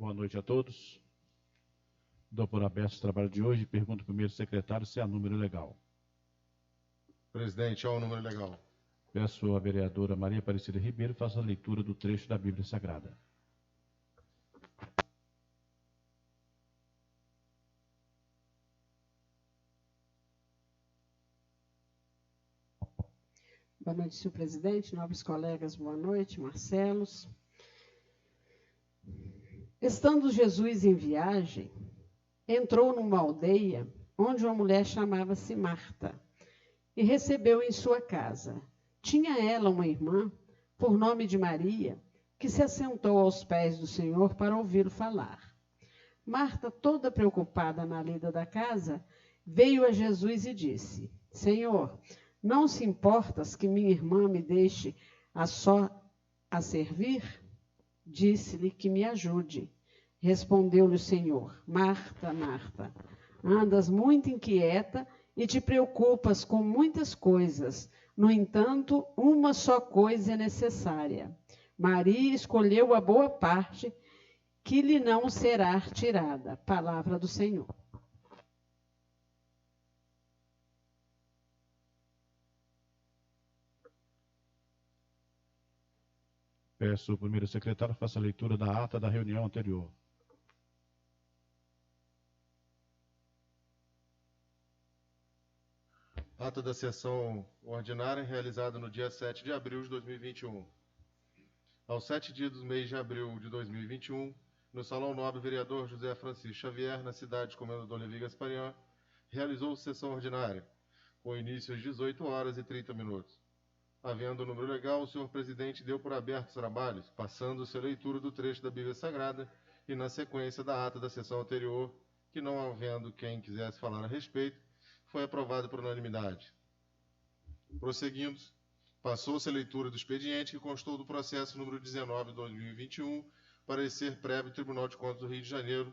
Boa noite a todos. Dou por aberto o trabalho de hoje e pergunto ao primeiro secretário se há número legal. Presidente, há um número legal. Peço à vereadora Maria Aparecida Ribeiro faça a leitura do trecho da Bíblia Sagrada. Boa noite, senhor presidente, nobres colegas, boa noite, Marcelos. Estando Jesus em viagem, entrou numa aldeia onde uma mulher chamava-se Marta e recebeu em sua casa. Tinha ela uma irmã, por nome de Maria, que se assentou aos pés do Senhor para ouvi-lo falar. Marta, toda preocupada na lida da casa, veio a Jesus e disse: Senhor, não se importas que minha irmã me deixe só a servir? Disse-lhe que me ajude. Respondeu-lhe o Senhor: Marta, Marta, andas muito inquieta e te preocupas com muitas coisas. No entanto, uma só coisa é necessária. Maria escolheu a boa parte, que lhe não será tirada. Palavra do Senhor. Peço ao primeiro secretário faça a leitura da ata da reunião anterior. Ata da sessão ordinária realizada no dia 7 de abril de 2021. Aos 7 dias do mês de abril de 2021, no Salão Nobre Vereador José Francisco Xavier, na cidade de Comendador Levi Gasparian, realizou sessão ordinária, com início às 18h30. Havendo o número legal, o senhor presidente deu por abertos os trabalhos, passando-se a leitura do trecho da Bíblia Sagrada e, na sequência da ata da sessão anterior, que não havendo quem quisesse falar a respeito, foi aprovado por unanimidade. Prosseguindo, passou-se a leitura do expediente que constou do processo número 19 de 2021, parecer prévio Tribunal de Contas do Rio de Janeiro,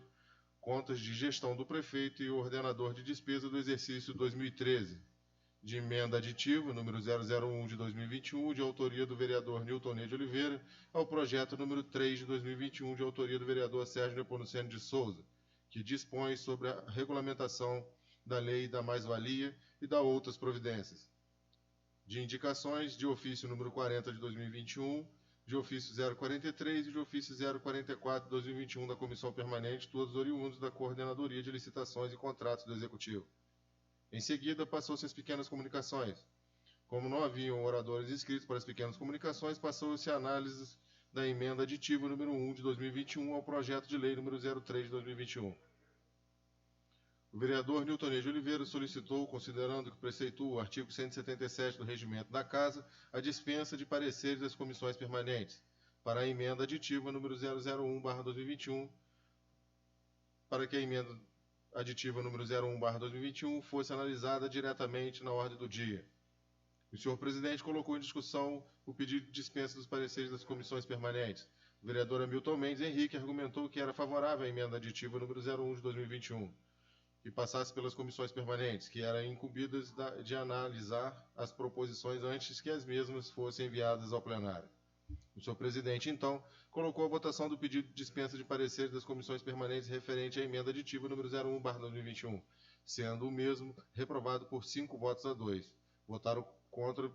contas de gestão do prefeito e ordenador de despesa do exercício 2013, de emenda aditiva, número 001 de 2021, de autoria do vereador Nilton Ney de Oliveira, ao projeto número 3 de 2021, de autoria do vereador Sérgio Nepomuceno de Souza, que dispõe sobre a regulamentação da lei da mais-valia e da outras providências. De indicações de ofício número 40 de 2021, de ofício 043 e de ofício 044 de 2021 da Comissão Permanente, todos oriundos da Coordenadoria de Licitações e Contratos do Executivo. Em seguida, passou-se as pequenas comunicações. Como não haviam oradores inscritos para as pequenas comunicações, passou-se a análise da emenda aditiva número 1 de 2021 ao projeto de lei número 03 de 2021. O vereador Nilton Ney de Oliveira solicitou, considerando que preceitua o artigo 177 do Regimento da Casa, a dispensa de pareceres das comissões permanentes, para a emenda aditiva número 001/2021, para que a emenda aditiva número 01/2021 fosse analisada diretamente na ordem do dia. O senhor presidente colocou em discussão o pedido de dispensa dos pareceres das comissões permanentes. O vereador Hamilton Mendes Henrique argumentou que era favorável à emenda aditiva número 01 de 2021, e passasse pelas comissões permanentes, que eram incumbidas de analisar as proposições antes que as mesmas fossem enviadas ao plenário. O senhor presidente, então, colocou a votação do pedido de dispensa de pareceres das comissões permanentes referente à emenda aditiva número 01/2021, sendo o mesmo reprovado por 5 votos a 2. Votaram contra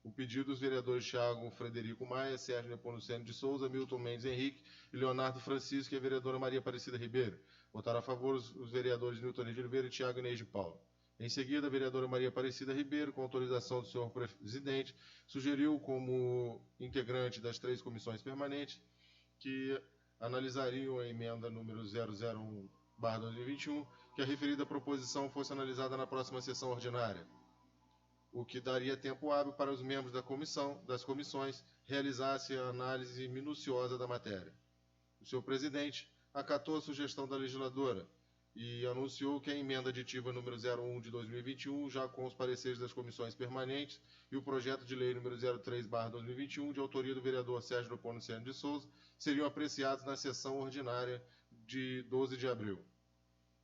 o pedido os vereadores Thiago Frederico Maia, Sérgio Nepomuceno de Souza, Milton Mendes Henrique e Leonardo Francisco e a vereadora Maria Aparecida Ribeiro. Votaram a favor os vereadores Nilton Ney de Oliveira e Thiago Inês de Paula. Em seguida, a vereadora Maria Aparecida Ribeiro, com autorização do senhor presidente, sugeriu como integrante das 3 comissões permanentes que analisariam a emenda número 001/2021, que a referida proposição fosse analisada na próxima sessão ordinária, o que daria tempo hábil para os membros das comissões realizassem a análise minuciosa da matéria. O senhor presidente acatou a sugestão da legisladora e anunciou que a emenda aditiva número 01 de 2021, já com os pareceres das comissões permanentes, e o projeto de lei número 03/2021, de autoria do vereador Sérgio Nepomuceno de Souza, seriam apreciados na sessão ordinária de 12 de abril.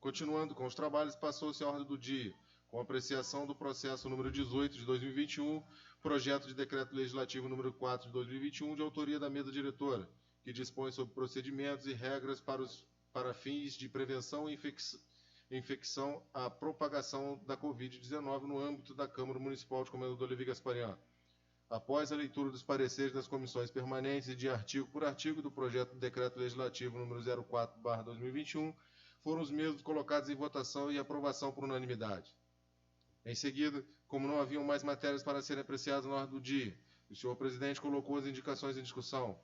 Continuando com os trabalhos, passou-se a ordem do dia, com apreciação do processo número 18 de 2021, projeto de decreto legislativo número 4 de 2021, de autoria da mesa diretora, que dispõe sobre procedimentos e regras para fins de prevenção e infecção à propagação da Covid-19 no âmbito da Câmara Municipal de Comendador Levi Gasparian. Após a leitura dos pareceres das comissões permanentes e de artigo por artigo do projeto de decreto legislativo número 04/2021, foram os mesmos colocados em votação e aprovação por unanimidade. Em seguida, como não haviam mais matérias para serem apreciadas na ordem do dia, o senhor presidente colocou as indicações em discussão.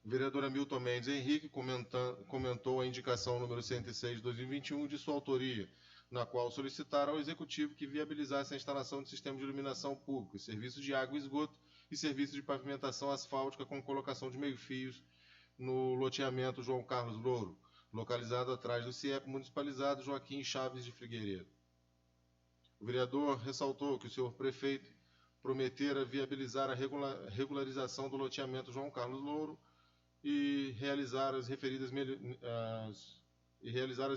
O vereador Hamilton Mendes Henrique comentou a indicação número 106 de 2021 de sua autoria, na qual solicitaram ao Executivo que viabilizasse a instalação de sistema de iluminação público, serviços de água e esgoto e serviços de pavimentação asfáltica com colocação de meio-fios no loteamento João Carlos Louro, localizado atrás do CIEP municipalizado Joaquim Chaves de Figueiredo. O vereador ressaltou que o senhor prefeito prometera viabilizar a regularização do loteamento João Carlos Louro e realizar as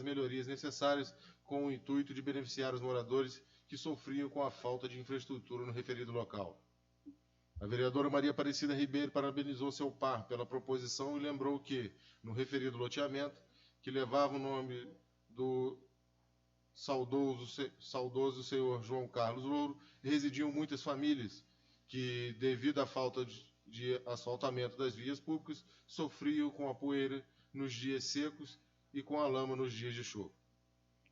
melhorias necessárias com o intuito de beneficiar os moradores que sofriam com a falta de infraestrutura no referido local. A vereadora Maria Aparecida Ribeiro parabenizou seu par pela proposição e lembrou que, no referido loteamento, que levava o nome do saudoso senhor João Carlos Louro, residiam muitas famílias que, devido à falta de asfaltamento das vias públicas, sofriam com a poeira nos dias secos e com a lama nos dias de chuva.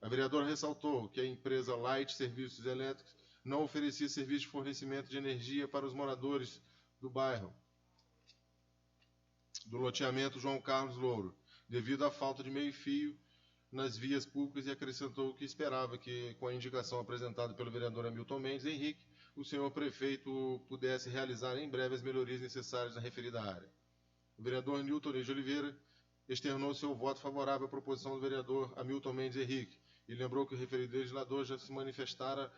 A vereadora ressaltou que a empresa Light Serviços Elétricos não oferecia serviço de fornecimento de energia para os moradores do bairro do loteamento João Carlos Louro, devido à falta de meio-fio nas vias públicas, e acrescentou que esperava que, com a indicação apresentada pelo vereador Hamilton Mendes Henrique, o senhor prefeito pudesse realizar em breve as melhorias necessárias na referida área. O vereador Nilton de Oliveira externou seu voto favorável à proposição do vereador Hamilton Mendes Henrique e lembrou que o referido legislador já se manifestara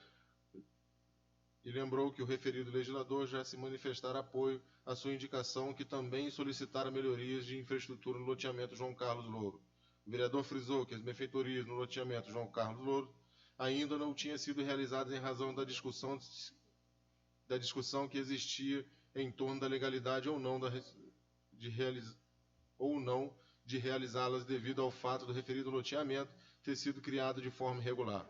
apoio à sua indicação, que também solicitara melhorias de infraestrutura no loteamento João Carlos Louro. O vereador frisou que as benfeitorias no loteamento João Carlos Louro ainda não tinham sido realizadas em razão da discussão que existia em torno da legalidade ou não de realizá-las devido ao fato do referido loteamento ter sido criado de forma irregular.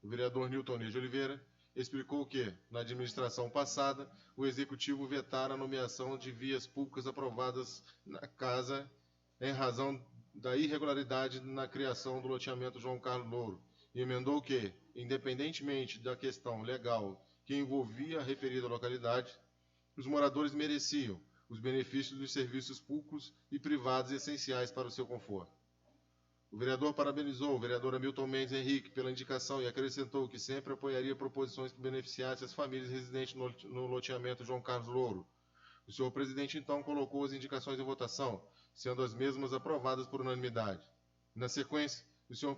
O vereador Nilton de Oliveira explicou que, na administração passada, o Executivo vetara a nomeação de vias públicas aprovadas na casa em razão da irregularidade na criação do loteamento João Carlos Louro, e emendou que, independentemente da questão legal que envolvia a referida localidade, os moradores mereciam os benefícios dos serviços públicos e privados essenciais para o seu conforto. O vereador parabenizou o vereador Hamilton Mendes Henrique pela indicação e acrescentou que sempre apoiaria proposições que beneficiassem as famílias residentes no loteamento João Carlos Louro. O senhor presidente, então, colocou as indicações em votação, sendo as mesmas aprovadas por unanimidade. Na sequência, o senhor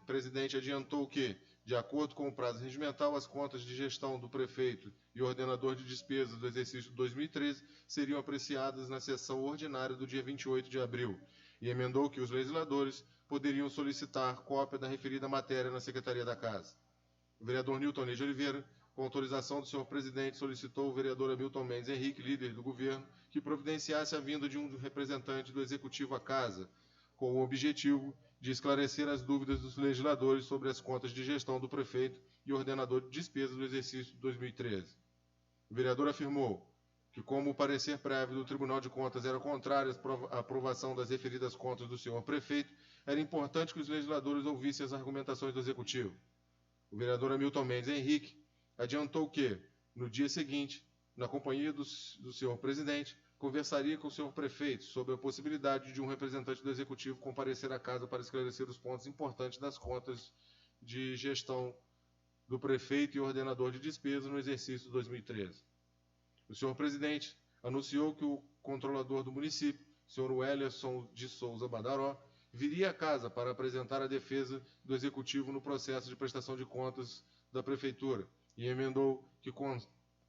presidente adiantou que, de acordo com o prazo regimental, as contas de gestão do prefeito e ordenador de despesas do exercício 2013 seriam apreciadas na sessão ordinária do dia 28 de abril, e emendou que os legisladores poderiam solicitar cópia da referida matéria na Secretaria da Casa. O vereador Nilton de Oliveira, com autorização do senhor presidente, solicitou ao vereador Hamilton Mendes Henrique, líder do governo, que providenciasse a vinda de um representante do Executivo à Casa, com o objetivo de esclarecer as dúvidas dos legisladores sobre as contas de gestão do prefeito e ordenador de despesas do exercício 2013. O vereador afirmou que, como o parecer prévio do Tribunal de Contas era contrário à aprovação das referidas contas do senhor prefeito, era importante que os legisladores ouvissem as argumentações do Executivo. O vereador Hamilton Mendes Henrique adiantou que, no dia seguinte, na companhia do senhor presidente, conversaria com o senhor prefeito sobre a possibilidade de um representante do Executivo comparecer à casa para esclarecer os pontos importantes das contas de gestão do prefeito e ordenador de despesas no exercício 2013. O senhor presidente anunciou que o controlador do município, senhor Wellerson de Souza Badaró, viria à casa para apresentar a defesa do Executivo no processo de prestação de contas da Prefeitura, e emendou que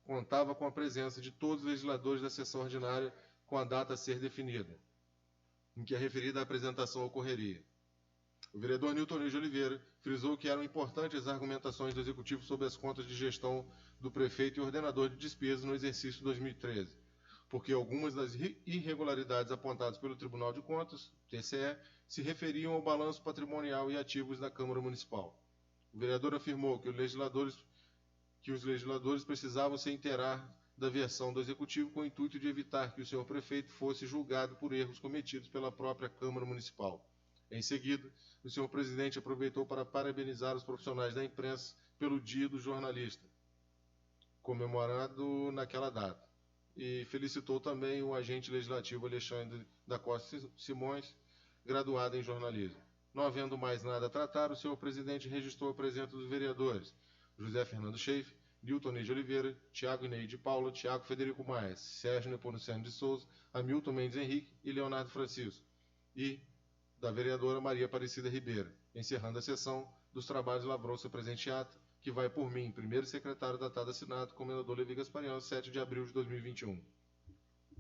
contava com a presença de todos os legisladores da sessão ordinária com a data a ser definida, em que a referida apresentação ocorreria. O vereador Nilton de Oliveira frisou que eram importantes as argumentações do Executivo sobre as contas de gestão do prefeito e ordenador de despesas no exercício 2013. porque algumas das irregularidades apontadas pelo Tribunal de Contas, TCE, se referiam ao balanço patrimonial e ativos da Câmara Municipal. O vereador afirmou que os legisladores precisavam se inteirar da versão do Executivo com o intuito de evitar que o senhor prefeito fosse julgado por erros cometidos pela própria Câmara Municipal. Em seguida, o senhor presidente aproveitou para parabenizar os profissionais da imprensa pelo Dia do Jornalista, comemorado naquela data, e felicitou também o agente legislativo Alexandre da Costa Simões, graduado em jornalismo. Não havendo mais nada a tratar, o senhor presidente registrou a presença dos vereadores José Fernando Schaeff, Nilton Ney de Oliveira, Tiago Inei de Paula, Tiago Federico Maia, Sérgio Nepomuceno de Souza, Hamilton Mendes Henrique e Leonardo Francisco, e da vereadora Maria Aparecida Ribeira. Encerrando a sessão dos trabalhos, lavrou-se a presente ata, que vai por mim, primeiro secretário, datado assinado, comendador Levi Gasparian, 7 de abril de 2021.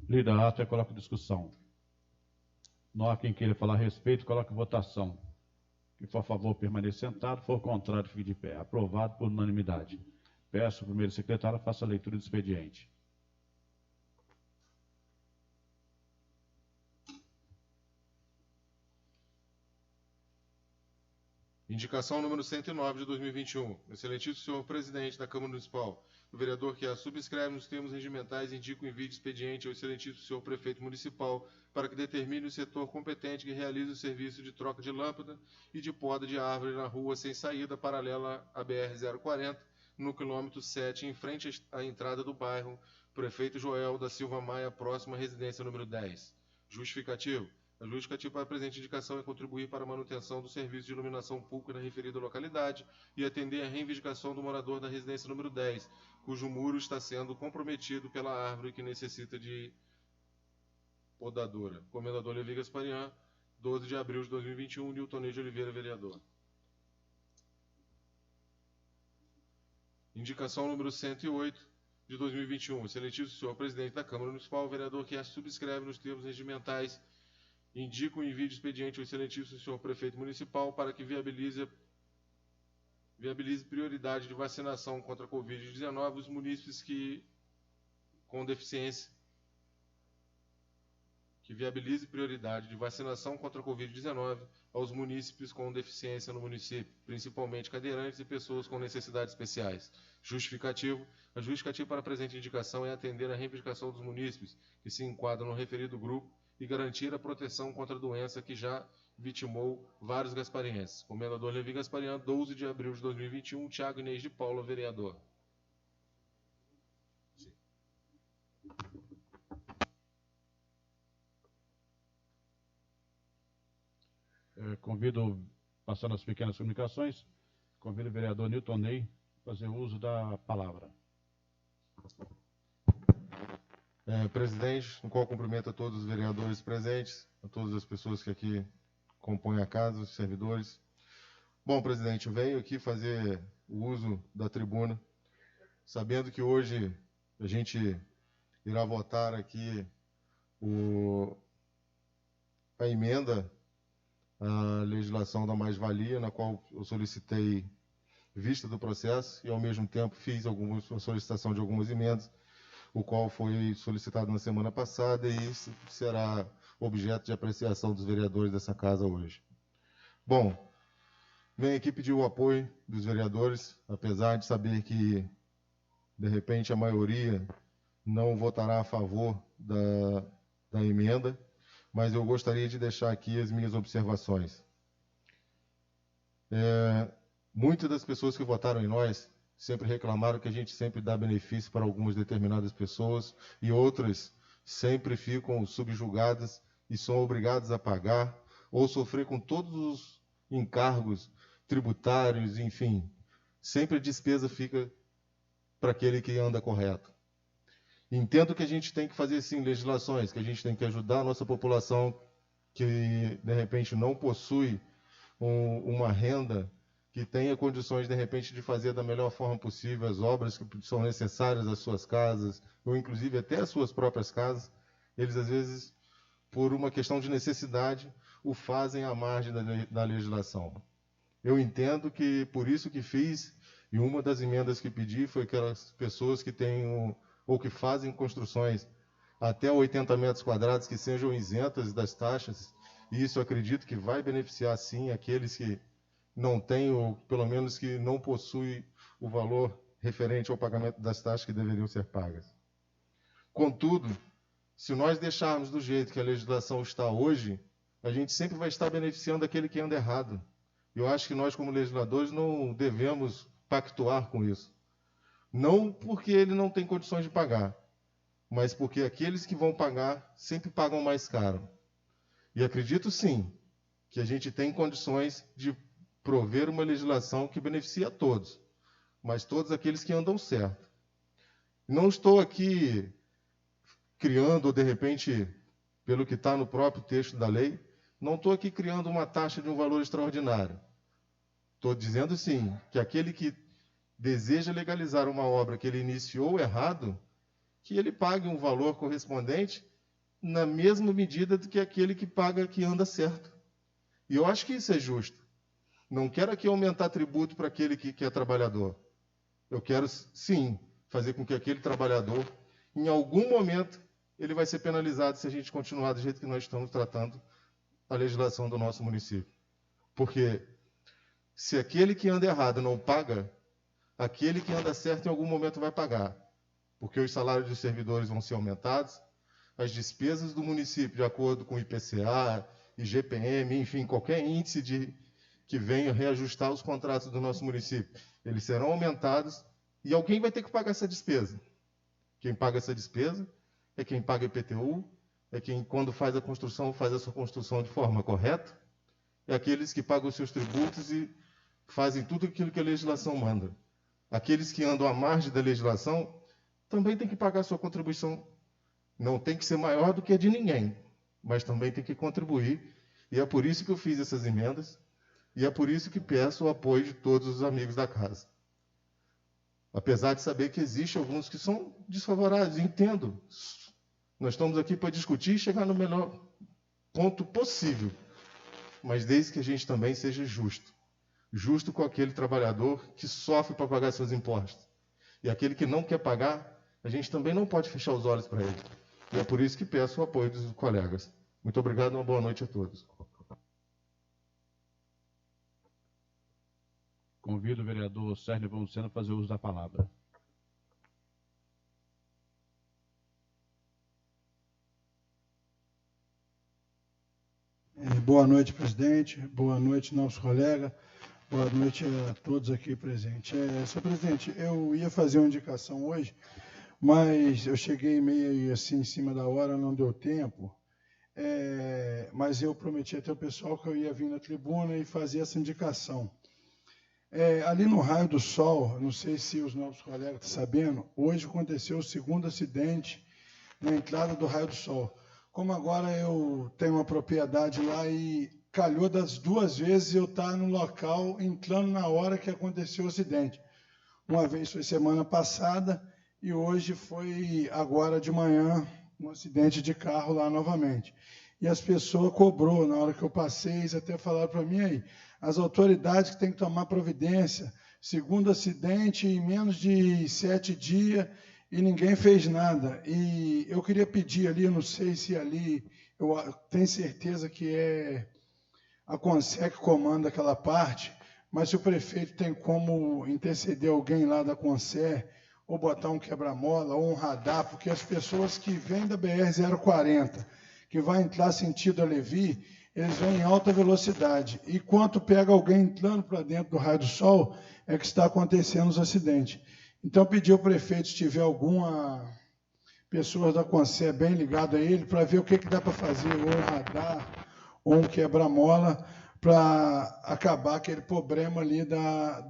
Lida a ata e coloca em discussão. Não há quem queira falar a respeito, coloque em votação. Quem for a favor, permaneça sentado. For contrário, fique de pé. Aprovado por unanimidade. Peço ao primeiro secretário, faça a leitura do expediente. Indicação número 109 de 2021. Excelentíssimo senhor presidente da Câmara Municipal, o vereador que a subscreve nos termos regimentais indica o envio de expediente ao excelentíssimo senhor prefeito municipal para que determine o setor competente que realize o serviço de troca de lâmpada e de poda de árvore na rua sem saída paralela à BR-040, no quilômetro 7, em frente à entrada do bairro Prefeito Joel da Silva Maia, próxima à residência número 10. Justificativo. A justificativa para a presente indicação é contribuir para a manutenção do serviço de iluminação pública na referida localidade e atender à reivindicação do morador da residência número 10, cujo muro está sendo comprometido pela árvore que necessita de podadora. Comendador Levi Gasparian, 12 de abril de 2021, Nilton Ney de Oliveira, vereador. Indicação número 108 de 2021. Excelentíssimo senhor presidente da Câmara Municipal, o vereador que a subscreve nos termos regimentais indica o envio de expediente ao excelentíssimo senhor prefeito municipal para que viabilize prioridade de vacinação contra a Covid-19 os munícipes com deficiência. Que viabilize prioridade de vacinação contra a Covid-19 aos munícipes com deficiência no município, principalmente cadeirantes e pessoas com necessidades especiais. Justificativo. A justificativa para a presente indicação é atender à reivindicação dos munícipes que se enquadram no referido grupo e garantir a proteção contra a doença que já vitimou vários gasparienses. Comendador Levi Gasparian, 12 de abril de 2021, Tiago Inês de Paula, vereador. Convido, passando as pequenas comunicações, convido o vereador Nilton Ney a fazer uso da palavra. Presidente, no qual cumprimento a todos os vereadores presentes, a todas as pessoas que aqui compõem a casa, os servidores. Bom, presidente, eu venho aqui fazer o uso da tribuna, sabendo que hoje a gente irá votar aqui a emenda à legislação da mais-valia, na qual eu solicitei vista do processo e, ao mesmo tempo, fiz a solicitação de algumas emendas, o qual foi solicitado na semana passada e isso será objeto de apreciação dos vereadores dessa casa hoje. Bom, venho aqui pedir o apoio dos vereadores, apesar de saber que, de repente, a maioria não votará a favor da emenda, mas eu gostaria de deixar aqui as minhas observações. Muitas das pessoas que votaram em nós sempre reclamaram que a gente sempre dá benefício para algumas determinadas pessoas e outras sempre ficam subjugadas e são obrigadas a pagar ou sofrer com todos os encargos tributários, enfim. Sempre a despesa fica para aquele que anda correto. Entendo que a gente tem que fazer, sim, legislações, que a gente tem que ajudar a nossa população que, de repente, não possui uma renda que tenha condições, de repente, de fazer da melhor forma possível as obras que são necessárias às suas casas, ou inclusive até às suas próprias casas. Eles, às vezes, por uma questão de necessidade, o fazem à margem da legislação. Eu entendo que, por isso que fiz, e uma das emendas que pedi foi aquelas pessoas que têm ou que fazem construções até 80 metros quadrados que sejam isentas das taxas, e isso eu acredito que vai beneficiar, sim, aqueles que não têm, ou pelo menos que não possuem o valor referente ao pagamento das taxas que deveriam ser pagas. Contudo, se nós deixarmos do jeito que a legislação está hoje, a gente sempre vai estar beneficiando aquele que anda errado. Eu acho que nós, como legisladores, não devemos pactuar com isso. Não porque ele não tem condições de pagar, mas porque aqueles que vão pagar sempre pagam mais caro. E acredito, sim, que a gente tem condições de prover uma legislação que beneficie a todos, mas todos aqueles que andam certo. Não estou aqui criando, ou de repente, pelo que está no próprio texto da lei, não estou aqui criando uma taxa de um valor extraordinário. Estou dizendo, sim, que aquele que deseja legalizar uma obra que ele iniciou errado, que ele pague um valor correspondente na mesma medida do que aquele que paga que anda certo. E eu acho que isso é justo. Não quero aqui aumentar tributo para aquele que é trabalhador. Eu quero, sim, fazer com que aquele trabalhador, em algum momento, ele vai ser penalizado se a gente continuar do jeito que nós estamos tratando a legislação do nosso município. Porque se aquele que anda errado não paga, aquele que anda certo em algum momento vai pagar. Porque os salários dos servidores vão ser aumentados, as despesas do município, de acordo com o IPCA, IGPM, enfim, qualquer índice que venha reajustar os contratos do nosso município, eles serão aumentados e alguém vai ter que pagar essa despesa. Quem paga essa despesa é quem paga IPTU, é quem, quando faz a construção, faz a sua construção de forma correta, é aqueles que pagam os seus tributos e fazem tudo aquilo que a legislação manda. Aqueles que andam à margem da legislação também têm que pagar a sua contribuição. Não tem que ser maior do que a de ninguém, mas também tem que contribuir. E é por isso que eu fiz essas emendas, e é por isso que peço o apoio de todos os amigos da casa. Apesar de saber que existem alguns que são desfavoráveis, entendo. Nós estamos aqui para discutir e chegar no melhor ponto possível, mas desde que a gente também seja justo. Justo com aquele trabalhador que sofre para pagar seus impostos. E aquele que não quer pagar, a gente também não pode fechar os olhos para ele. E é por isso que peço o apoio dos colegas. Muito obrigado e uma boa noite a todos. Convido o vereador Sérgio Nepomuceno a fazer uso da palavra. Boa noite, presidente. Boa noite, nosso colega. Boa noite a todos aqui presentes. Senhor presidente, eu ia fazer uma indicação hoje, mas eu cheguei meio assim em cima da hora, não deu tempo. Mas eu prometi até o pessoal que eu ia vir na tribuna e fazer essa indicação. Ali no Raio do Sol, não sei se os nossos colegas estão sabendo, hoje aconteceu o segundo acidente na entrada do Raio do Sol. Como agora eu tenho uma propriedade lá e calhou das duas vezes eu estar no local entrando na hora que aconteceu o acidente. Uma vez foi semana passada e hoje foi agora de manhã um acidente de carro lá novamente. E as pessoas cobrou, na hora que eu passei, eles até falaram para mim aí, as autoridades que têm que tomar providência, segundo acidente em menos de 7 dias, e ninguém fez nada. E eu queria pedir ali, eu não sei se ali, eu tenho certeza que é a Consec que comanda aquela parte, mas se o prefeito tem como interceder alguém lá da Consec, ou botar um quebra-mola, ou um radar, porque as pessoas que vêm da BR-040, que vai entrar sentido Alevi, eles vêm em alta velocidade. E quando pega alguém entrando para dentro do Raio do Sol, é que está acontecendo os acidentes. Então, pedi ao prefeito, se tiver alguma pessoa da Consec bem ligada a ele, para ver o que dá para fazer, ou um radar, ou um quebra-mola, para acabar aquele problema ali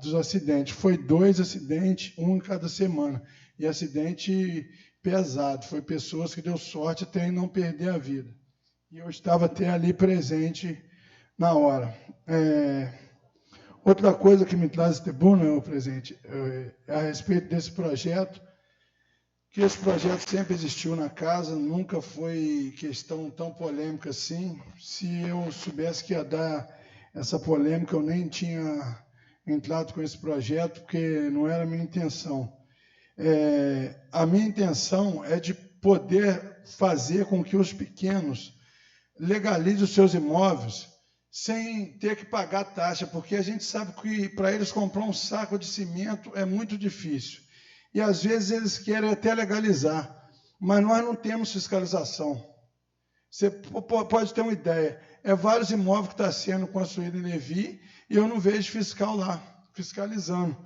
dos acidentes. Foi 2 acidentes, um em cada semana. E acidente pesado. Foi pessoas que deu sorte até em não perder a vida. E eu estava até ali presente na hora. Outra coisa que me traz a tribuna, presidente, é a respeito desse projeto, que esse projeto sempre existiu na casa, nunca foi questão tão polêmica assim. Se eu soubesse que ia dar essa polêmica, eu nem tinha entrado com esse projeto, porque não era a minha intenção. A minha intenção é de poder fazer com que os pequenos legalizem os seus imóveis sem ter que pagar taxa, porque a gente sabe que para eles comprar um saco de cimento é muito difícil. E às vezes eles querem até legalizar, mas nós não temos fiscalização. Você pode ter uma ideia, vários imóveis que estão sendo construídos em Levi e eu não vejo fiscal lá, fiscalizando.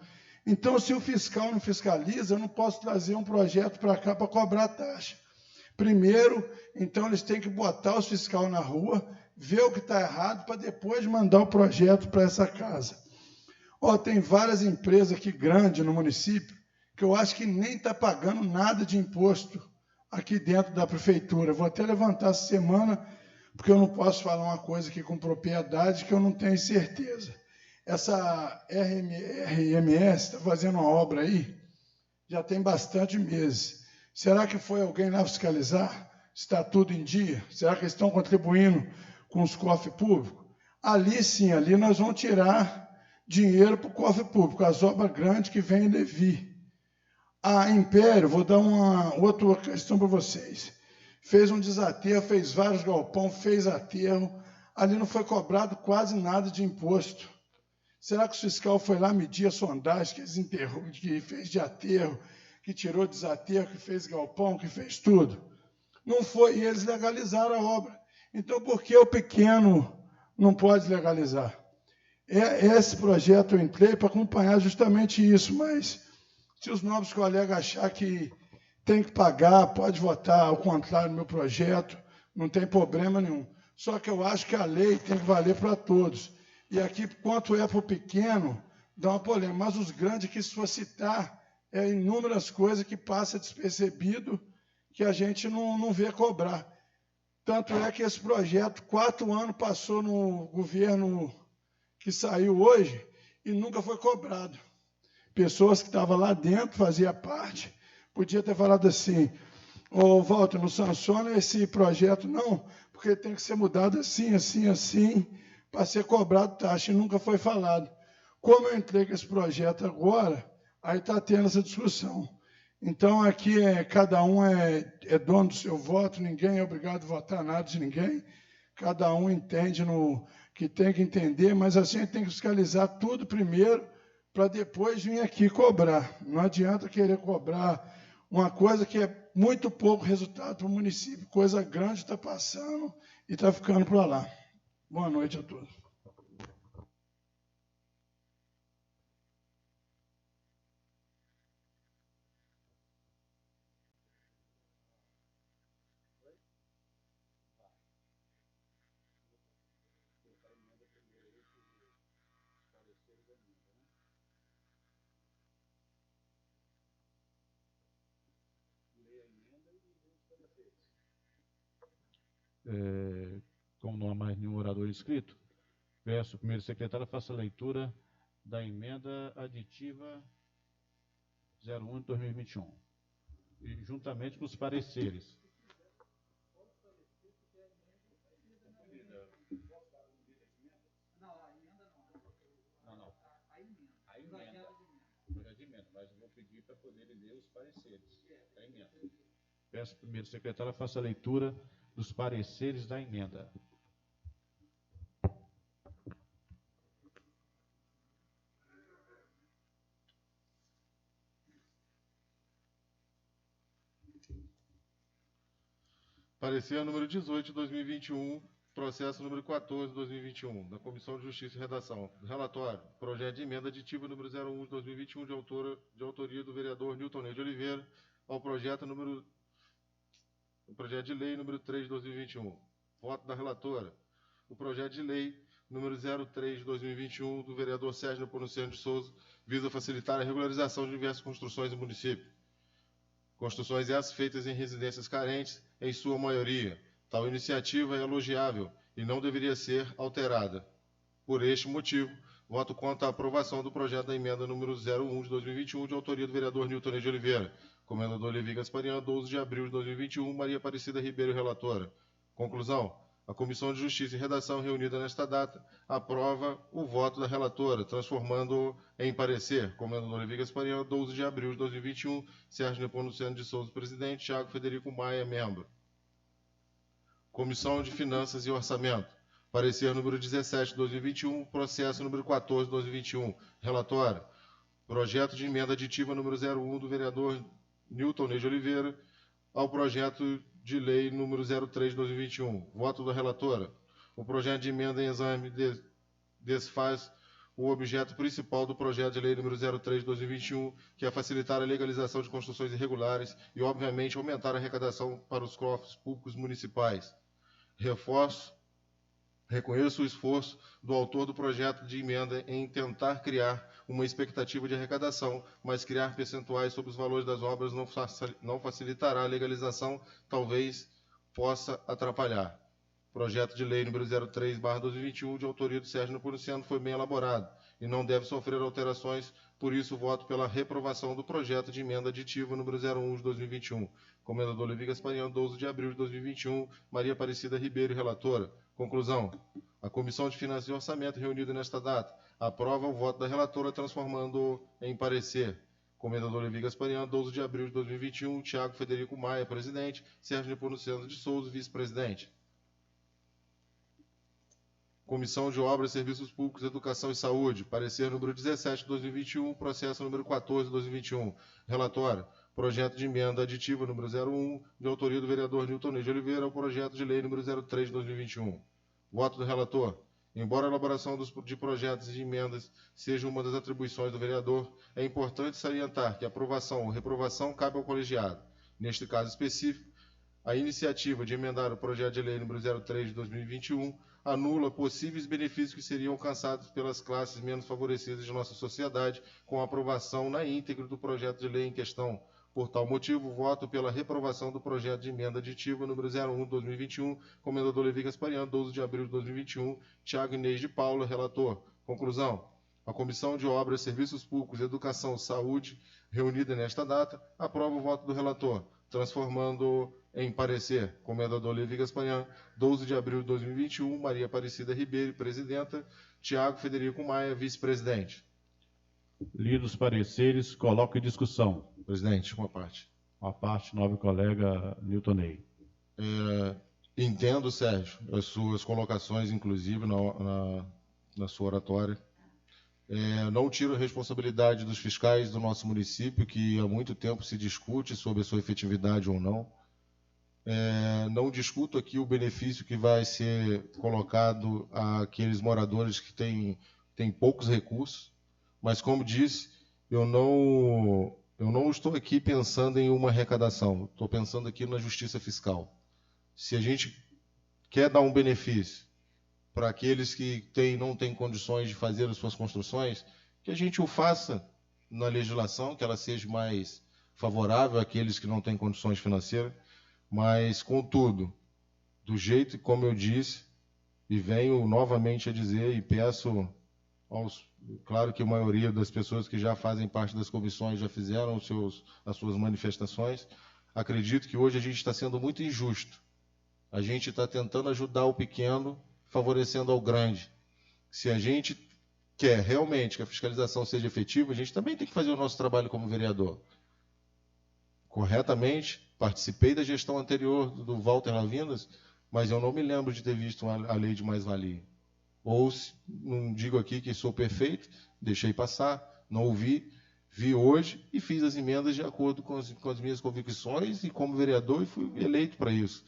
Então, se o fiscal não fiscaliza, eu não posso trazer um projeto para cá para cobrar taxa. Primeiro, então, eles têm que botar os fiscais na rua, ver o que está errado, para depois mandar o projeto para essa casa. Tem várias empresas aqui grandes no município, que eu acho que nem está pagando nada de imposto aqui dentro da prefeitura. Vou até levantar essa semana, porque eu não posso falar uma coisa aqui com propriedade que eu não tenho certeza. Essa RMS está fazendo uma obra aí, já tem bastante meses. Será que foi alguém lá fiscalizar? Está tudo em dia? Será que eles estão contribuindo com os cofres públicos? Ali sim, ali nós vamos tirar dinheiro para o cofre público, as obras grandes que vêm em Levi. A Império, vou dar uma outra questão para vocês. Fez um desaterro, fez vários galpão, fez aterro. Ali não foi cobrado quase nada de imposto. Será que o fiscal foi lá medir a sondagem que eles enterrou, que fez de aterro, que tirou desaterro, que fez galpão, que fez tudo? Não foi, e eles legalizaram a obra. Então, por que o pequeno não pode legalizar? Esse projeto eu entrei para acompanhar justamente isso, mas se os nobres colegas acharem que tem que pagar, pode votar ao contrário do meu projeto, não tem problema nenhum. Só que eu acho que a lei tem que valer para todos. E aqui, quanto é para o pequeno, dá uma polêmica. Mas os grandes, que se for citar, inúmeras coisas que passa despercebido, que a gente não vê cobrar. Tanto é que esse projeto, 4 anos, passou no governo que saiu hoje e nunca foi cobrado. Pessoas que estavam lá dentro, faziam parte, podia ter falado assim, Walter, não sanciona esse projeto não, porque tem que ser mudado assim, assim, assim, para ser cobrado taxa, e nunca foi falado. Como eu entrei com esse projeto agora, aí está tendo essa discussão. Então, aqui cada um é dono do seu voto, ninguém é obrigado a votar nada de ninguém, cada um entende no que tem que entender, mas a gente tem que fiscalizar tudo primeiro, para depois vir aqui cobrar. Não adianta querer cobrar uma coisa que é muito pouco resultado para o município, coisa grande está passando e está ficando para lá. Boa noite a todos. Como não há mais nenhum orador inscrito, peço ao primeiro secretário faça a leitura da emenda aditiva 01 de 2021, e juntamente com os pareceres. Mas eu vou pedir para poderem ler os pareceres da emenda. Peço ao primeiro secretário faça a leitura dos pareceres da emenda. Parecer número 18 de 2021, processo número 14 de 2021, da Comissão de Justiça e Redação. Relatório, projeto de emenda aditiva número 01 de 2021, de autoria do vereador Nilton Ney de Oliveira, ao projeto de lei número 3 de 2021. Voto da relatora. O projeto de lei número 03 de 2021, do vereador Sérgio Nepomuceno de Souza, visa facilitar a regularização de diversas construções no município. Construções essas feitas em residências carentes, em sua maioria. Tal iniciativa é elogiável e não deveria ser alterada. Por este motivo, voto contra a aprovação do projeto da emenda número 01 de 2021, de autoria do vereador Nilton Ney de Oliveira. Comendador Levi Gasparian, 12 de abril de 2021, Maria Aparecida Ribeiro, relatora. Conclusão. A Comissão de Justiça e Redação, reunida nesta data, aprova o voto da relatora, transformando-o em parecer. Comendador Levi Gasparian, 12 de abril de 2021, Sérgio Nepomuceno de Souza, presidente, Thiago Federico Maia, membro. Comissão de Finanças e Orçamento. Parecer número 17, 2021, processo número 14, 2021. Relatório. Projeto de emenda aditiva número 01 do vereador Newton Ney de Oliveira ao projeto de lei número 03, 2021. Voto da relatora. O projeto de emenda em exame desfaz o objeto principal do projeto de lei número 03, 2021, que é facilitar a legalização de construções irregulares e, obviamente, aumentar a arrecadação para os cofres públicos municipais. Reconheço o esforço do autor do projeto de emenda em tentar criar uma expectativa de arrecadação, mas criar percentuais sobre os valores das obras não facilitará a legalização, talvez possa atrapalhar. Projeto de lei número 03/2021, de autoria do Sérgio Nepomuceno, foi bem elaborado e não deve sofrer alterações, por isso voto pela reprovação do projeto de emenda aditiva número 01 de 2021. Comendador Levi Gasparian, 12 de abril de 2021, Maria Aparecida Ribeiro, relatora. Conclusão. A Comissão de Finanças e Orçamento, reunida nesta data, aprova o voto da relatora, transformando em parecer. Comendador Levi Gasparian, 12 de abril de 2021, Tiago Federico Maia, presidente, Sérgio Nepomuceno de Souza, vice-presidente. Comissão de Obras, Serviços Públicos, Educação e Saúde. Parecer número 17, 2021, processo número 14, 2021. Relatório. Projeto de emenda aditiva número 01, de autoria do vereador Newton Ney de Oliveira, ao projeto de lei número 03, 2021. Voto do relator. Embora a elaboração de projetos e de emendas seja uma das atribuições do vereador, é importante salientar que a aprovação ou reprovação cabe ao colegiado. Neste caso específico, a iniciativa de emendar o projeto de lei número 03 de 2021 anula possíveis benefícios que seriam alcançados pelas classes menos favorecidas de nossa sociedade com a aprovação na íntegra do projeto de lei em questão. Por tal motivo, voto pela reprovação do projeto de emenda aditiva número 01 de 2021, comendador Levi Gasparian, 12 de abril de 2021, Tiago Inês de Paula, relator. Conclusão. A Comissão de Obras, Serviços Públicos, Educação e Saúde, reunida nesta data, aprova o voto do relator, transformando em parecer. Comendador Levi Gasparian, 12 de abril de 2021, Maria Aparecida Ribeiro, presidenta, Tiago Federico Maia, vice-presidente. Lidos os pareceres, coloco em discussão. Presidente, uma parte. Uma parte, nobre colega Newton Ney. Entendo, Sérgio, as suas colocações, inclusive, na sua oratória. Não tiro a responsabilidade dos fiscais do nosso município, que há muito tempo se discute sobre a sua efetividade ou não. Não discuto aqui o benefício que vai ser colocado àqueles moradores que têm poucos recursos, mas, como disse, eu não estou aqui pensando em uma arrecadação, estou pensando aqui na justiça fiscal. Se a gente quer dar um benefício para aqueles que não têm condições de fazer as suas construções, que a gente o faça na legislação, que ela seja mais favorável àqueles que não têm condições financeiras, mas, contudo, do jeito como eu disse, e venho novamente a dizer, e peço claro que a maioria das pessoas que já fazem parte das comissões já fizeram as suas manifestações, acredito que hoje a gente está sendo muito injusto. A gente está tentando ajudar o pequeno, favorecendo ao grande. Se a gente quer realmente que a fiscalização seja efetiva, a gente também tem que fazer o nosso trabalho como vereador. Corretamente, participei da gestão anterior do Walter Lavindas, mas eu não me lembro de ter visto a lei de mais-valia. Ou, não digo aqui que sou perfeito, deixei passar, não ouvi, vi hoje e fiz as emendas de acordo com as minhas convicções e como vereador e fui eleito para isso.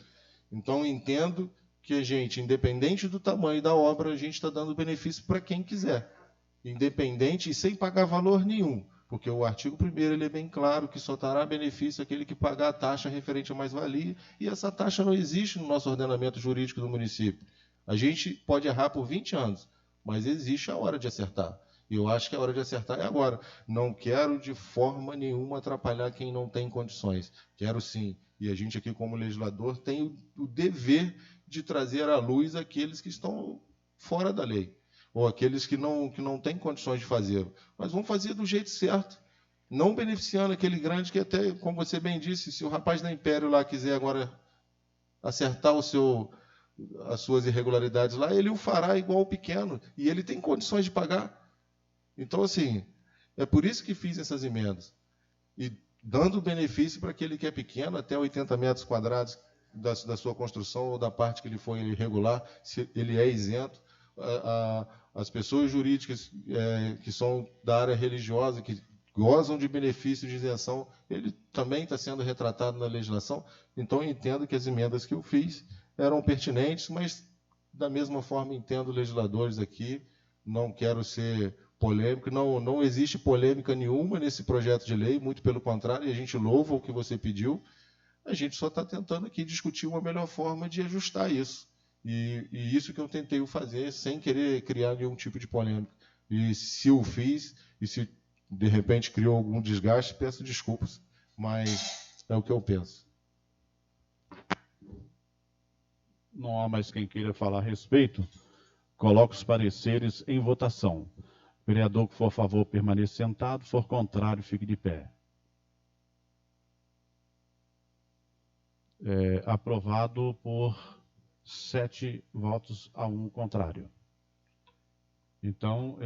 Então, entendo que a gente, independente do tamanho da obra, a gente está dando benefício para quem quiser. Independente e sem pagar valor nenhum. Porque o artigo 1º ele é bem claro que só dará benefício àquele que pagar a taxa referente à mais-valia, e essa taxa não existe no nosso ordenamento jurídico do município. A gente pode errar por 20 anos, mas existe a hora de acertar. E eu acho que a hora de acertar é agora. Não quero de forma nenhuma atrapalhar quem não tem condições. Quero sim. E a gente aqui, como legislador, tem o dever de trazer à luz aqueles que estão fora da lei, ou aqueles que não têm condições de fazer. Mas vamos fazer do jeito certo, não beneficiando aquele grande que até, como você bem disse, se o rapaz da Império lá quiser agora acertar as suas irregularidades lá, ele o fará igual o pequeno, e ele tem condições de pagar. Então, assim, é por isso que fiz essas emendas. E dando benefício para aquele que é pequeno, até 80 metros quadrados, da sua construção ou da parte que ele foi irregular, se ele é isento. As pessoas jurídicas que são da área religiosa, que gozam de benefício de isenção, ele também está sendo retratado na legislação. Então, eu entendo que as emendas que eu fiz eram pertinentes, mas, da mesma forma, entendo legisladores aqui, não quero ser polêmico, não existe polêmica nenhuma nesse projeto de lei, muito pelo contrário, e a gente louva o que você pediu, a gente só está tentando aqui discutir uma melhor forma de ajustar isso. E isso que eu tentei fazer, sem querer criar nenhum tipo de polêmica. E se eu fiz, e se de repente criou algum desgaste, peço desculpas, mas é o que eu penso. Não há mais quem queira falar a respeito. Coloco os pareceres em votação. Vereador que for a favor, permaneça sentado. For contrário, fique de pé. Aprovado por 7 votos a 1 contrário. Então,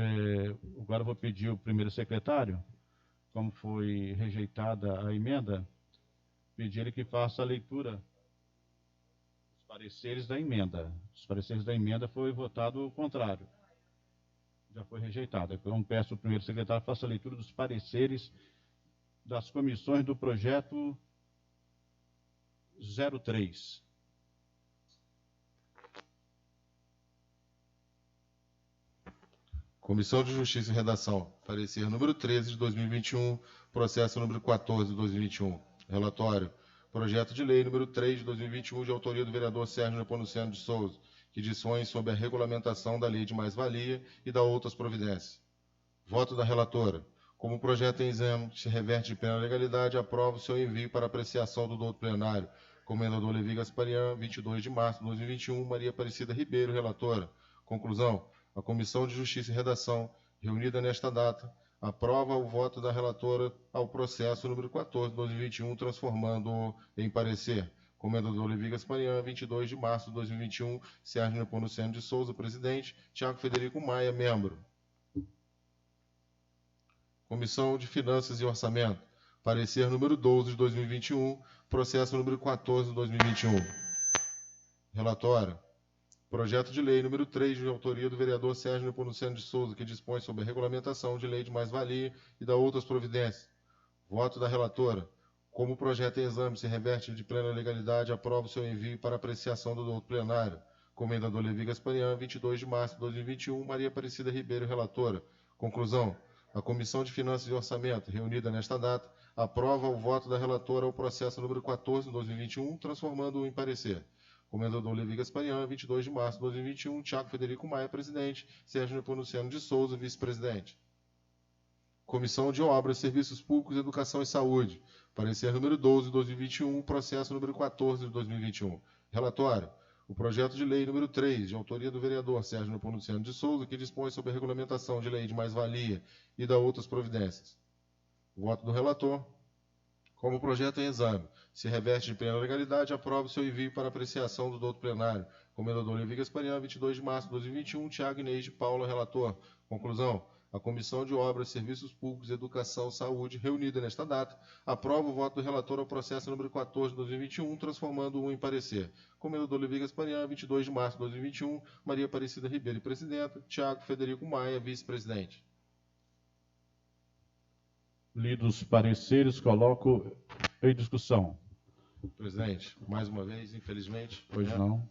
agora eu vou pedir ao primeiro secretário, como foi rejeitada a emenda, pedir ele que faça a leitura dos pareceres da emenda. Os pareceres da emenda foi votado o contrário. Já foi rejeitada. Então, peço ao primeiro secretário que faça a leitura dos pareceres das comissões do projeto 03. Comissão de Justiça e Redação. Parecer número 13 de 2021, processo número 14 de 2021. Relatório. Projeto de lei número 3 de 2021, de autoria do vereador Sérgio Nepomuceno de Souza, que dispõe sobre a regulamentação da lei de mais-valia e da outras providências. Voto da relatora. Como o projeto em exame se reverte de plena legalidade, aprovo o seu envio para apreciação do doutor plenário. Comendador Levi Gasparian, 22 de março de 2021, Maria Aparecida Ribeiro, relatora. Conclusão. A Comissão de Justiça e Redação, reunida nesta data, aprova o voto da relatora ao processo número 14 de 2021, transformando-o em parecer. Comendador Levi Gasparian, 22 de março de 2021, Sérgio Nepomuceno de Souza, presidente, Tiago Federico Maia, membro. Comissão de Finanças e Orçamento. Parecer número 12 de 2021, processo número 14 de 2021. Relatório. Projeto de lei número 3, de autoria do vereador Sérgio Nepomuceno de Souza, que dispõe sobre a regulamentação de lei de mais-valia e da outras providências. Voto da relatora. Como o projeto em exame se reverte de plena legalidade, aprovo o seu envio para apreciação do doutor plenário. Comendador Levi Gasparian, 22 de março de 2021, Maria Aparecida Ribeiro, relatora. Conclusão. A Comissão de Finanças e Orçamento, reunida nesta data, aprova o voto da relatora ao processo número 14 de 2021, transformando-o em parecer. Comendador Levi Gasparian, 22 de março de 2021, Tiago Federico Maia, presidente, Sérgio Nepomuceno de Souza, vice-presidente. Comissão de Obras, Serviços Públicos, Educação e Saúde. Parecer número 12 de 2021, processo número 14 de 2021. Relatório. O projeto de lei número 3, de autoria do vereador Sérgio Nepomuceno de Souza, que dispõe sobre a regulamentação de lei de mais-valia e da outras providências. Voto do relator. Como o projeto em exame se reveste de plena legalidade, aprova o seu envio para apreciação do doutor plenário. Comendador Levi Gasparian, 22 de março de 2021, Tiago Inês de Paula, relator. Conclusão. A Comissão de Obras, Serviços Públicos, Educação e Saúde, reunida nesta data, aprova o voto do relator ao processo número 14 de 2021, transformando-o em parecer. Comendador Levi Gasparian, 22 de março de 2021, Maria Aparecida Ribeiro, presidenta, Tiago Federico Maia, vice-presidente. Lidos os pareceres, coloco em discussão. Presidente, mais uma vez, infelizmente. Pois não.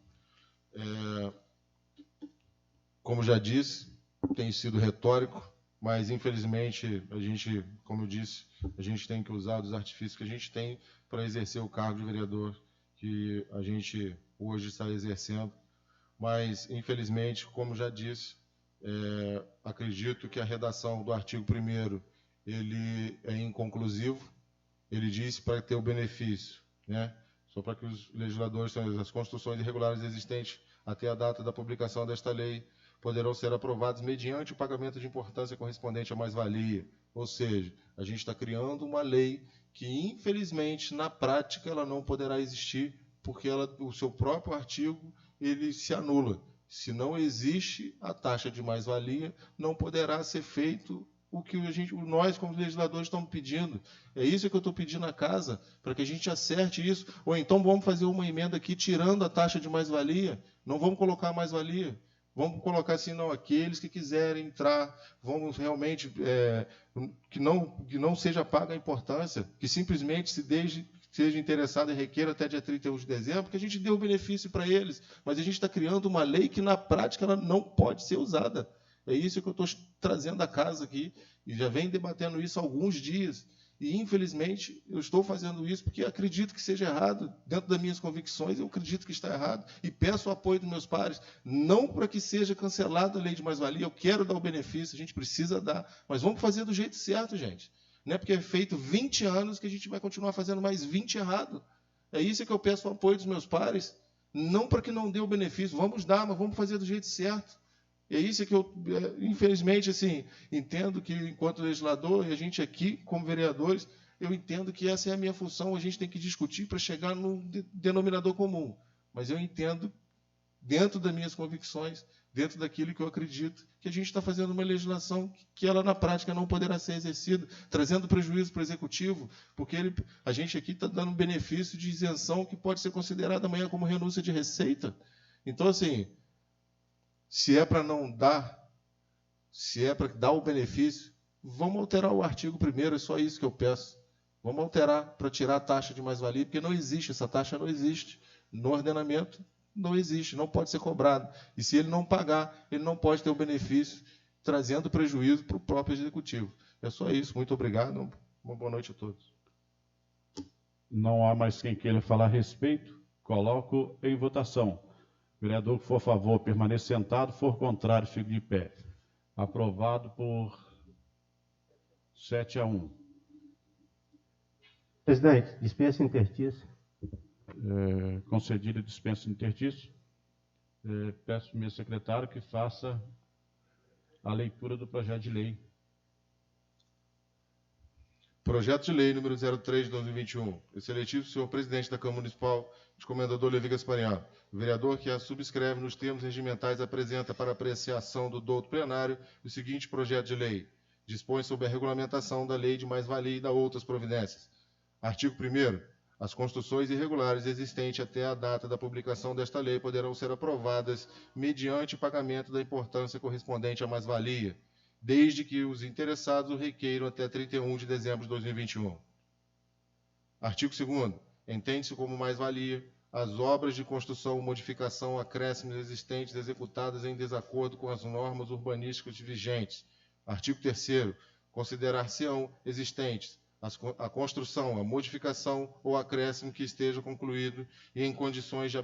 Como já disse, tem sido retórico, mas infelizmente a gente, como eu disse, a gente tem que usar dos artifícios que a gente tem para exercer o cargo de vereador que a gente hoje está exercendo. Mas, infelizmente, como já disse, acredito que a redação do artigo 1º ele é inconclusivo. Ele diz para ter o benefício, né? Só para que os legisladores, as construções irregulares existentes até a data da publicação desta lei poderão ser aprovadas mediante o pagamento de importância correspondente à mais-valia. Ou seja, a gente está criando uma lei que, infelizmente, na prática, ela não poderá existir, porque o seu próprio artigo ele se anula. Se não existe a taxa de mais-valia, não poderá ser feito o que nós, como legisladores, estamos pedindo. É isso que eu estou pedindo à casa, para que a gente acerte isso. Ou então vamos fazer uma emenda aqui, tirando a taxa de mais-valia. Não vamos colocar mais-valia. Vamos colocar assim, não, aqueles que quiserem entrar, vamos realmente, que não seja paga a importância, que simplesmente seja interessado e requeira até dia 31 de dezembro, que a gente dê o benefício para eles. Mas a gente está criando uma lei que, na prática, ela não pode ser usada. É isso que eu estou trazendo à casa aqui, e já venho debatendo isso há alguns dias. E, infelizmente, eu estou fazendo isso porque acredito que seja errado. Dentro das minhas convicções, eu acredito que está errado. E peço o apoio dos meus pares, não para que seja cancelada a lei de mais-valia. Eu quero dar o benefício, a gente precisa dar. Mas vamos fazer do jeito certo, gente. Não é porque é feito 20 anos que a gente vai continuar fazendo mais 20 errado. É isso que eu peço o apoio dos meus pares. Não para que não dê o benefício. Vamos dar, mas vamos fazer do jeito certo. E é isso que eu, infelizmente, assim, entendo que, enquanto legislador, e a gente aqui, como vereadores, eu entendo que essa é a minha função, a gente tem que discutir para chegar num denominador comum. Mas eu entendo, dentro das minhas convicções, dentro daquilo que eu acredito, que a gente está fazendo uma legislação que ela, na prática, não poderá ser exercida, trazendo prejuízo para o Executivo, porque a gente aqui está dando um benefício de isenção que pode ser considerado amanhã como renúncia de receita. Então, assim, se é para não dar, se é para dar o benefício, vamos alterar o artigo 1º, é só isso que eu peço. Vamos alterar para tirar a taxa de mais-valia, porque não existe, essa taxa não existe. No ordenamento, não existe, não pode ser cobrado. E se ele não pagar, ele não pode ter o benefício, trazendo prejuízo para o próprio Executivo. É só isso, muito obrigado, uma boa noite a todos. Não há mais quem queira falar a respeito, coloco em votação. Vereador que for a favor, permaneça sentado, for contrário, fique de pé. Aprovado por 7-1. Presidente, dispensa interstício. Concedida dispensa interstício. Peço ao meu secretário que faça a leitura do projeto de lei. Projeto de lei número 03 de 2021. Excelentíssimo senhor presidente da Câmara Municipal, de Comendador Levi Gaspariano. O vereador que a subscreve nos termos regimentais apresenta para apreciação do douto plenário o seguinte projeto de lei. Dispõe sobre a regulamentação da lei de mais-valia e da outras providências. Artigo 1º. As construções irregulares existentes até a data da publicação desta lei poderão ser aprovadas mediante pagamento da importância correspondente à mais-valia, desde que os interessados o requeiram até 31 de dezembro de 2021. Artigo 2º. Entende-se como mais-valia as obras de construção, modificação, acréscimos existentes executadas em desacordo com as normas urbanísticas vigentes. Artigo 3º. Considerar-se-ão existentes a construção, a modificação ou acréscimo que esteja concluído e em condições de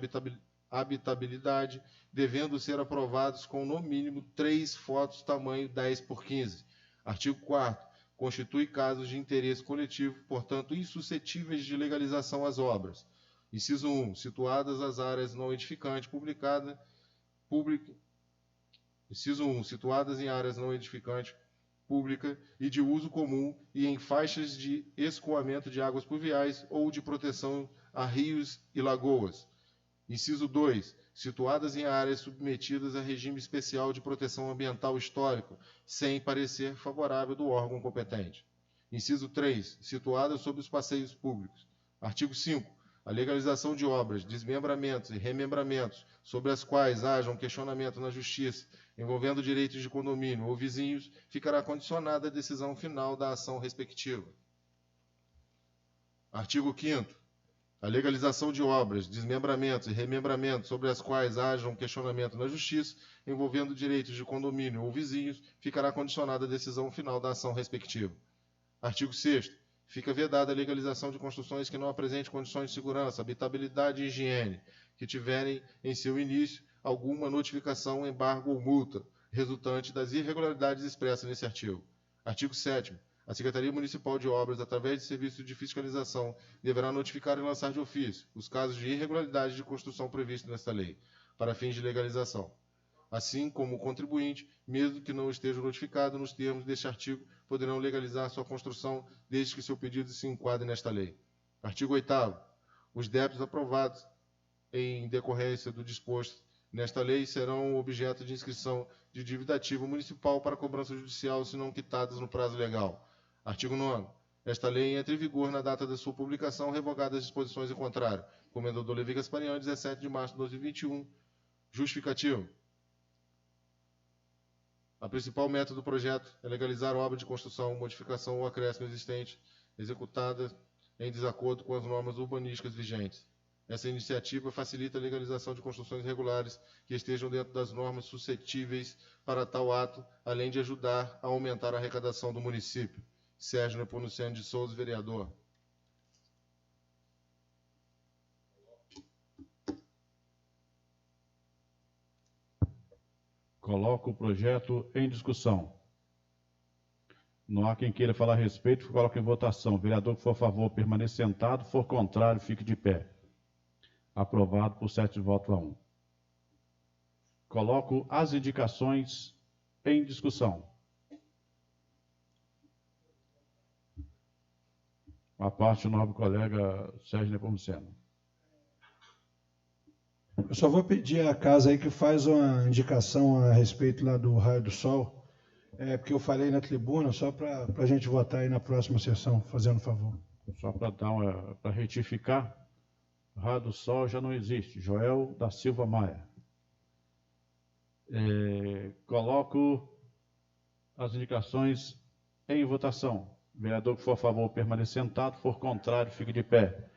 habitabilidade, devendo ser aprovados com, no mínimo, 3 fotos tamanho 10x15. Artigo 4º. Constitui casos de interesse coletivo, portanto, insuscetíveis de legalização às obras. Inciso 1. Situadas as áreas não edificantes Inciso 1. Situadas em áreas não edificantes pública e de uso comum e em faixas de escoamento de águas pluviais ou de proteção a rios e lagoas. Inciso 2. Situadas em áreas submetidas a regime especial de proteção ambiental histórico, sem parecer favorável do órgão competente. Inciso 3. Situadas sob os passeios públicos. Artigo 5. A legalização de obras, desmembramentos e remembramentos sobre as quais haja um questionamento na Justiça envolvendo direitos de condomínio ou vizinhos, ficará condicionada à decisão final da ação respectiva. Artigo 5º. A legalização de obras, desmembramentos e remembramentos sobre as quais haja um questionamento na Justiça envolvendo direitos de condomínio ou vizinhos, ficará condicionada à decisão final da ação respectiva. Artigo 6º. Fica vedada a legalização de construções que não apresentem condições de segurança, habitabilidade e higiene, que tiverem em seu início alguma notificação, embargo ou multa, resultante das irregularidades expressas nesse artigo. Artigo 7º. A Secretaria Municipal de Obras, através de serviço de fiscalização, deverá notificar e lançar de ofício os casos de irregularidade de construção previstos nesta lei, para fins de legalização. Assim como o contribuinte, mesmo que não esteja notificado nos termos deste artigo, poderão legalizar sua construção desde que seu pedido se enquadre nesta lei. Artigo 8º. Os débitos aprovados em decorrência do disposto Nesta lei serão objeto de inscrição de dívida ativa municipal para cobrança judicial, se não quitadas no prazo legal. Artigo 9º. Esta lei entra em vigor na data da sua publicação, revogadas as disposições em contrário. Comendador Levi Gasparian, 17 de março de 2021. Justificativo. A principal meta do projeto é legalizar obra de construção, modificação ou acréscimo existente, executada em desacordo com as normas urbanísticas vigentes. Essa iniciativa facilita a legalização de construções regulares que estejam dentro das normas suscetíveis para tal ato, além de ajudar a aumentar a arrecadação do município. Sérgio Nepomuceno de Souza, vereador. Coloco o projeto em discussão. Não há quem queira falar a respeito, coloque em votação. Vereador que for a favor, permaneça sentado. For contrário, fique de pé. Aprovado por 7 votos a 1. Coloco as indicações em discussão. A parte do nobre colega Sérgio Nepomuceno. Eu só vou pedir à casa aí que faz uma indicação a respeito lá do raio do sol, porque eu falei na tribuna, só para a gente votar aí na próxima sessão, fazendo favor. Só para retificar, raio do sol já não existe. Joel da Silva Maia. Coloco as indicações em votação. Vereador que for a favor, permaneça sentado. For contrário, fique de pé.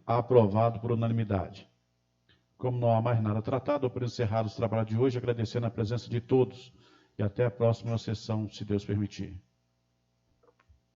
Aprovado por unanimidade. Como não há mais nada tratado, eu por encerrar os trabalhos de hoje, agradecendo a presença de todos e até a próxima sessão, se Deus permitir.